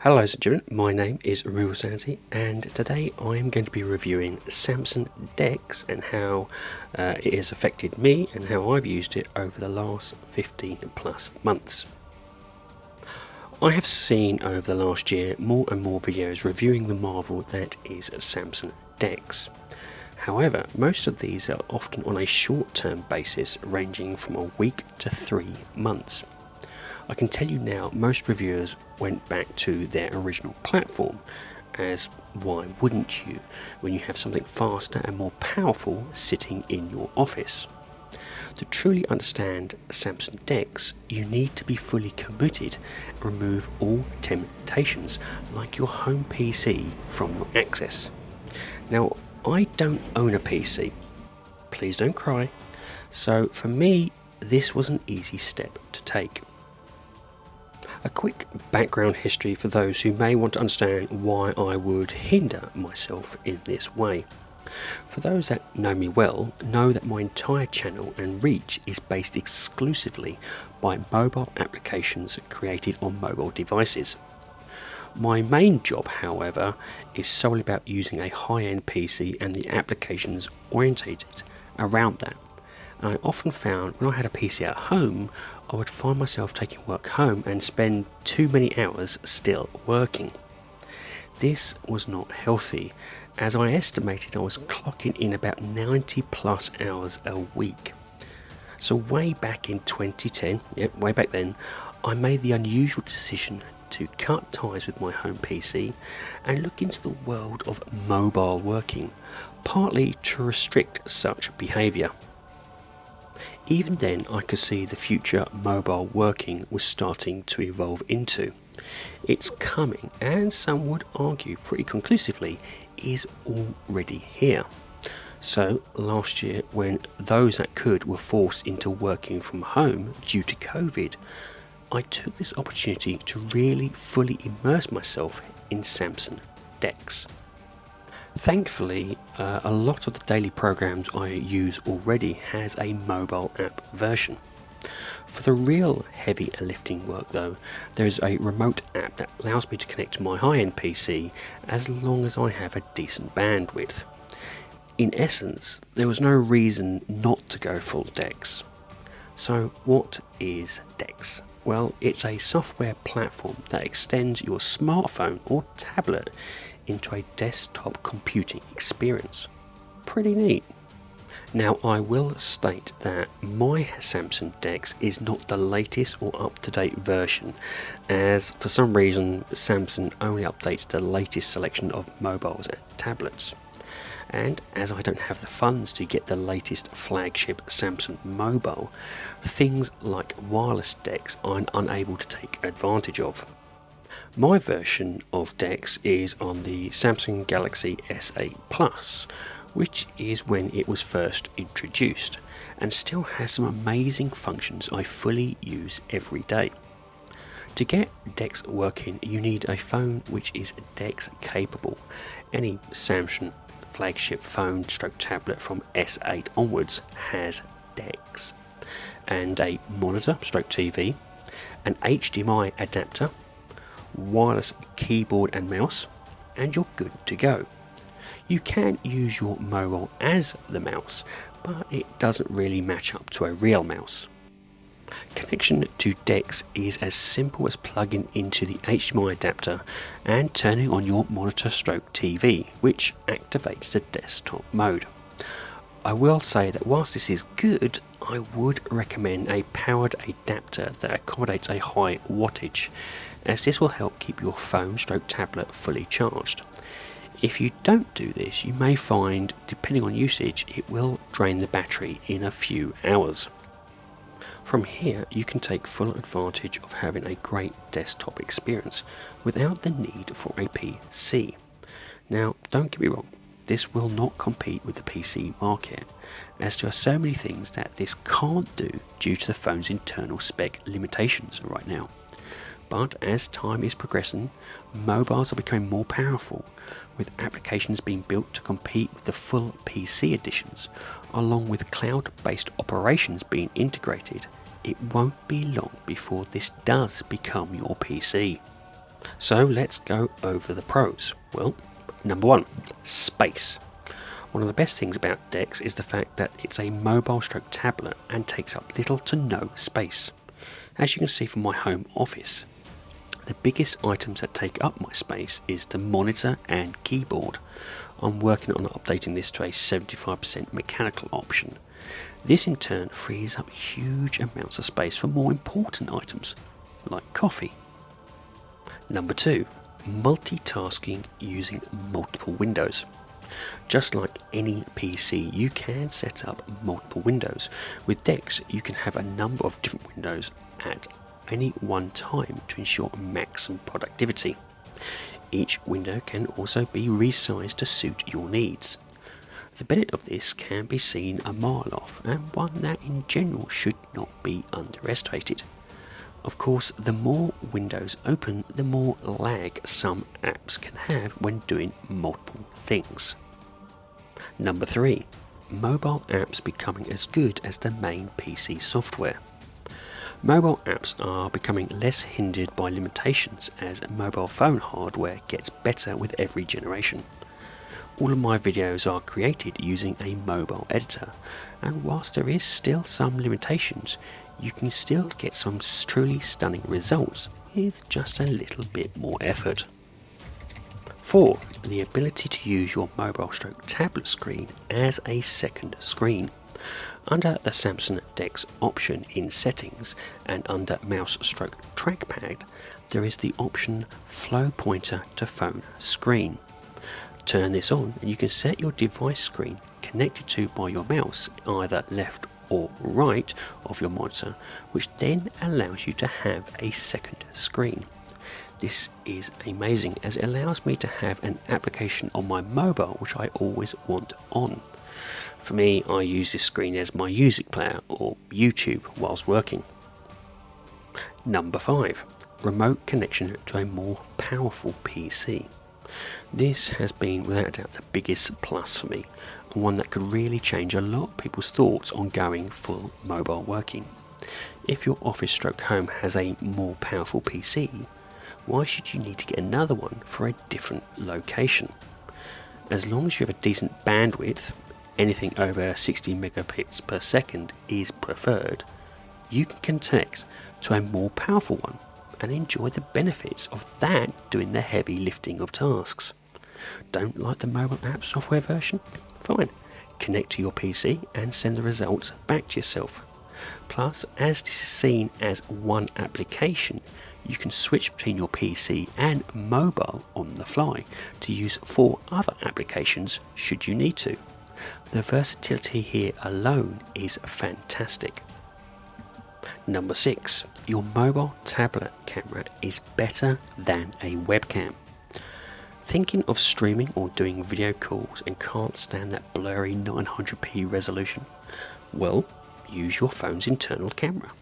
Hello ladies and gentlemen, my name is Removal Sanity, and today I am going to be reviewing Samsung DeX and how it has affected me and how I've used it over the last 15 plus months. I have seen over the last year more and more videos reviewing the marvel that is Samsung DeX. However, most of these are often on a short-term basis, ranging from a week to 3 months. I can tell you now, most reviewers went back to their original platform, as why wouldn't you when you have something faster and more powerful sitting in your office? To truly understand Samsung DeX, you need to be fully committed and remove all temptations like your home PC from your access. Now, I don't own a PC, please don't cry, so for me this was an easy step to take. A quick background history for those who may want to understand why I would hinder myself in this way. For those that know me well, know that my entire channel and reach is based exclusively by mobile applications created on mobile devices. My main job, however, is solely about using a high-end PC and the applications orientated around that. And I often found when I had a PC at home, I would find myself taking work home and spend too many hours still working. This was not healthy, as I estimated I was clocking in about 90 plus hours a week. So way back in 2010, way back then, I made the unusual decision to cut ties with my home PC and look into the world of mobile working, partly to restrict such behaviour. Even then, I could see the future mobile working was starting to evolve into. It's coming, and some would argue pretty conclusively, is already here. So last year, when those that could were forced into working from home due to COVID, I took this opportunity to really fully immerse myself in Samsung DeX. Thankfully, a lot of the daily programs I use already has a mobile app version. For the real heavy lifting work though, there is a remote app that allows me to connect to my high-end PC as long as I have a decent bandwidth. In essence, there was no reason not to go full DeX. So what is DeX? Well, it's a software platform that extends your smartphone or tablet into a desktop computing experience. Pretty neat. Now, I will state that my Samsung DeX is not the latest or up-to-date version, as for some reason Samsung only updates the latest selection of mobiles and tablets. And as I don't have the funds to get the latest flagship Samsung mobile, things like wireless DeX I'm unable to take advantage of. My version of DeX is on the Samsung Galaxy S8 Plus, which is when it was first introduced, and still has some amazing functions I fully use every day. To get DeX working, you need a phone which is DeX capable. Any Samsung flagship phone / tablet from S8 onwards has DeX, and a monitor / TV, an HDMI adapter, wireless keyboard and mouse, and you're good to go. You can use your mobile as the mouse, but it doesn't really match up to a real mouse. Connection to DeX is as simple as plugging into the HDMI adapter and turning on your monitor / TV, which activates the desktop mode. I will say that whilst this is good, I would recommend a powered adapter that accommodates a high wattage, as this will help keep your phone / tablet fully charged. If you don't do this, you may find, depending on usage, it will drain the battery in a few hours. From here, you can take full advantage of having a great desktop experience without the need for a PC. Now, don't get me wrong, this will not compete with the PC market, as there are so many things that this can't do due to the phone's internal spec limitations right now. But as time is progressing, mobiles are becoming more powerful, with applications being built to compete with the full PC editions, along with cloud-based operations being integrated. It won't be long before this does become your PC. So let's go over the pros. Well, number one, space. One of the best things about DeX is the fact that it's a mobile stroke tablet and takes up little to no space. As you can see from my home office, the biggest items that take up my space is the monitor and keyboard. I'm working on updating this to a 75% mechanical option. This in turn frees up huge amounts of space for more important items, like coffee. Number two, multitasking using multiple windows. Just like any PC, you can set up multiple windows. With DeX, you can have a number of different windows at any one time to ensure maximum productivity. Each window can also be resized to suit your needs. The benefit of this can be seen a mile off, and one that in general should not be underestimated. Of course, the more windows open, the more lag some apps can have when doing multiple things. Number 3. Mobile apps becoming as good as the main PC software. Mobile apps are becoming less hindered by limitations as mobile phone hardware gets better with every generation. All of my videos are created using a mobile editor, and whilst there is still some limitations, you can still get some truly stunning results with just a little bit more effort. 4. The ability to use your mobile stroke tablet screen as a second screen. Under the Samsung DeX option in settings and under mouse stroke trackpad, there is the option flow pointer to phone screen. Turn this on and you can set your device screen connected to by your mouse either left or right of your monitor, which then allows you to have a second screen. This is amazing as it allows me to have an application on my mobile which I always want on. For me, I use this screen as my music player or YouTube whilst working. Number 5. Remote connection to a more powerful PC. This has been without a doubt the biggest plus for me, and one that could really change a lot of people's thoughts on going full mobile working. If your office stroke home has a more powerful PC, why should you need to get another one for a different location? As long as you have a decent bandwidth, anything over 60 megabits per second is preferred, you can connect to a more powerful one and enjoy the benefits of that doing the heavy lifting of tasks. Don't like the mobile app software version? Fine, connect to your PC and send the results back to yourself. Plus, as this is seen as one application, you can switch between your PC and mobile on the fly to use 4 other applications should you need to. The versatility here alone is fantastic. Number 6. Your mobile tablet camera is better than a webcam. Thinking of streaming or doing video calls and can't stand that blurry 900p resolution? Well, use your phone's internal camera.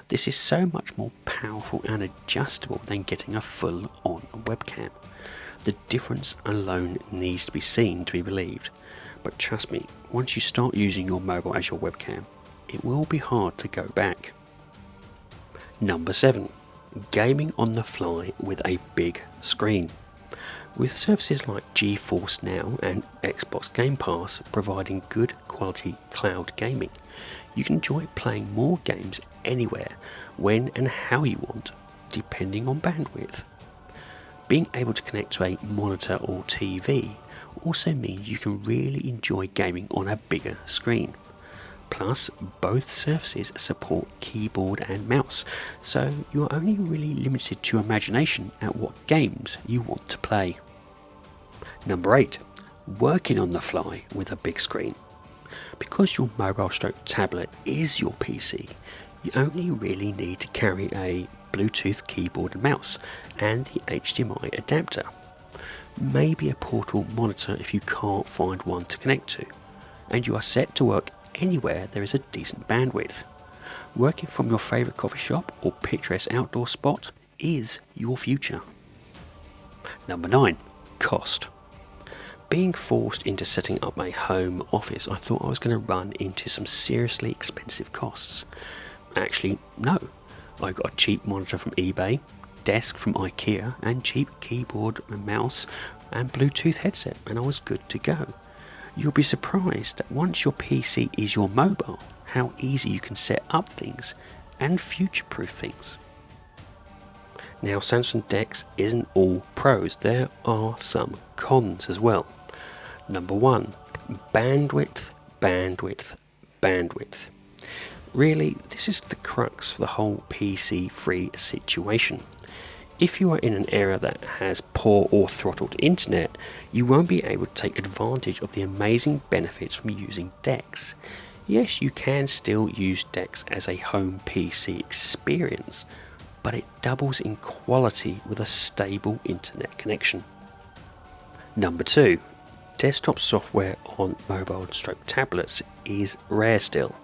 This is so much more powerful and adjustable than getting a full-on webcam. The difference alone needs to be seen to be believed, but trust me, once you start using your mobile as your webcam, it will be hard to go back. Number 7. Gaming on the fly with a big screen. With services like GeForce Now and Xbox Game Pass providing good quality cloud gaming, you can enjoy playing more games anywhere, when and how you want, depending on bandwidth. Being able to connect to a monitor or TV also means you can really enjoy gaming on a bigger screen. Plus, both surfaces support keyboard and mouse, so you are only really limited to your imagination at what games you want to play. Number 8. Working on the fly with a big screen. Because your mobile stroke tablet is your PC, you only really need to carry a Bluetooth keyboard and mouse and the HDMI adapter. Maybe a portable monitor if you can't find one to connect to, and you are set to work anywhere there is a decent bandwidth. Working from your favourite coffee shop or picturesque outdoor spot is your future. Number 9. Cost. Being forced into setting up a home office, I thought I was going to run into some seriously expensive costs. Actually, no. I got a cheap monitor from eBay, desk from IKEA and cheap keyboard and mouse and Bluetooth headset, and I was good to go. You'll be surprised that once your PC is your mobile, how easy you can set up things and future-proof things. Now, Samsung DeX isn't all pros, there are some cons as well. Number 1, bandwidth, bandwidth, bandwidth. Really, this is the crux for the whole PC-free situation. If you are in an area that has poor or throttled internet, you won't be able to take advantage of the amazing benefits from using DeX. Yes, you can still use DeX as a home PC experience, but it doubles in quality with a stable internet connection. Number 2, desktop software on mobile/tablets is rare still.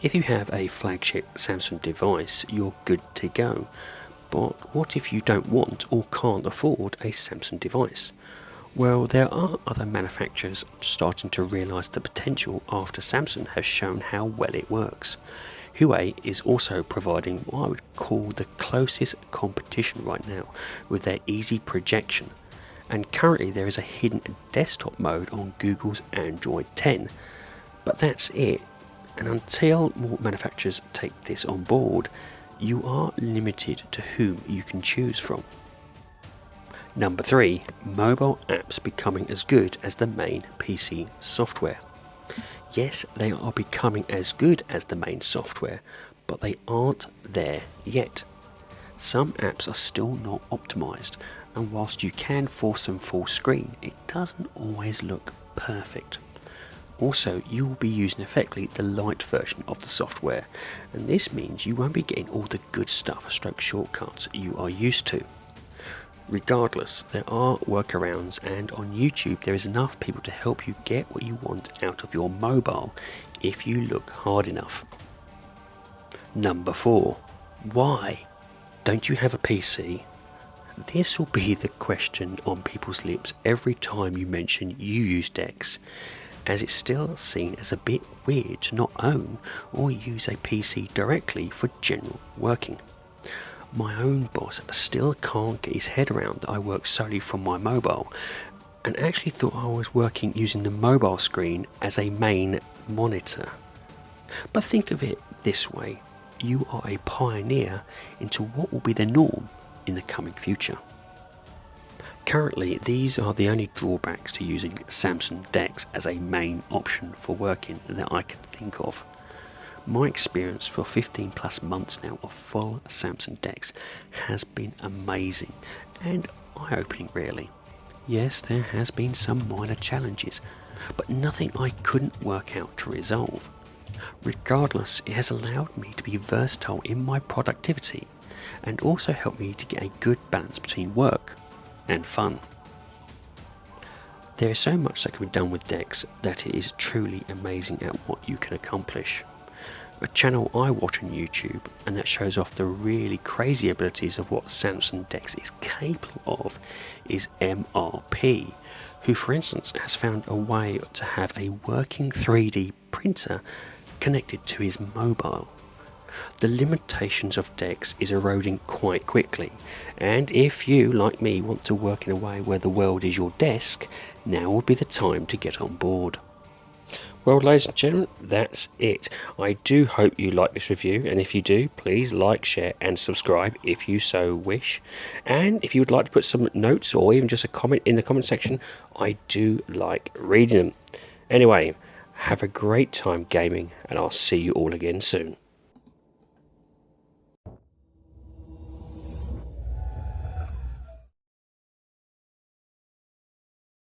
If you have a flagship Samsung device, you're good to go. But what if you don't want or can't afford a Samsung device? Well, there are other manufacturers starting to realise the potential after Samsung has shown how well it works. Huawei is also providing what I would call the closest competition right now with their easy projection. And currently there is a hidden desktop mode on Google's Android 10. But that's it. And until more manufacturers take this on board, you are limited to whom you can choose from. Number 3, mobile apps becoming as good as the main PC software. Yes, they are becoming as good as the main software, but they aren't there yet. Some apps are still not optimized, and whilst you can force them full screen, it doesn't always look perfect. Also, you will be using effectively the light version of the software, and this means you won't be getting all the good stuff stroke shortcuts you are used to. Regardless, there are workarounds, and on YouTube there is enough people to help you get what you want out of your mobile if you look hard enough. Number 4, why? Don't you have a PC? This will be the question on people's lips every time you mention you use DeX, as it's still seen as a bit weird to not own or use a PC directly for general working. My own boss still can't get his head around that I work solely from my mobile, and actually thought I was working using the mobile screen as a main monitor. But think of it this way, you are a pioneer into what will be the norm in the coming future. Currently, these are the only drawbacks to using Samsung DeX as a main option for working that I can think of. My experience for 15 plus months now of full Samsung DeX has been amazing and eye-opening really. Yes, there has been some minor challenges, but nothing I couldn't work out to resolve. Regardless, it has allowed me to be versatile in my productivity and also helped me to get a good balance between work and fun. There is so much that can be done with DeX that it is truly amazing at what you can accomplish. A channel I watch on YouTube and that shows off the really crazy abilities of what Samsung DeX is capable of is MRP, who for instance has found a way to have a working 3D printer connected to his mobile. The limitations of DeX is eroding quite quickly, and if you, like me, want to work in a way where the world is your desk, now would be the time to get on board. Well, ladies and gentlemen, that's it. I do hope you like this review, and if you do, please like, share and subscribe if you so wish. And if you would like to put some notes or even just a comment in the comment section, I do like reading them. Anyway, have a great time gaming, and I'll see you all again soon.